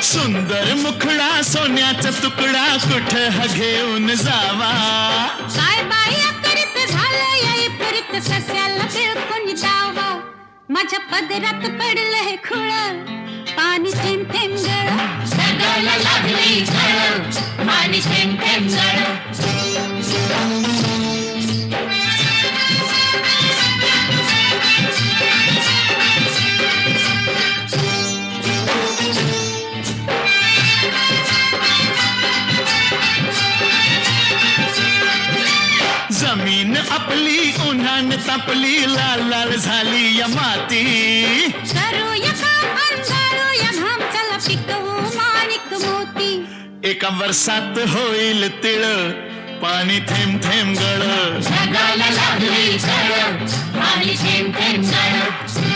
सुंदर मुखडा सोन्याचा तुकडा कुठं हा घेऊन जावा काय बाई अकरीत झालं याई पुरीत सस्याला बिळकून जावा माझ्या पदरात पडलं हे खुळ पाणी थेंब थेंब गळ ढगाला लागली झळ पाणी थेंब थेंब गळ जमीन आपली उन्हान तापली लाल लाल झाली या माती करूया काम अंधारूया घाम चला पिकवू माणिक मोती एका वर्षात होईल तिळ पाणी थेंब थेंब गळ ढगाला लागली झळ पाणी थेंब थेंब गळ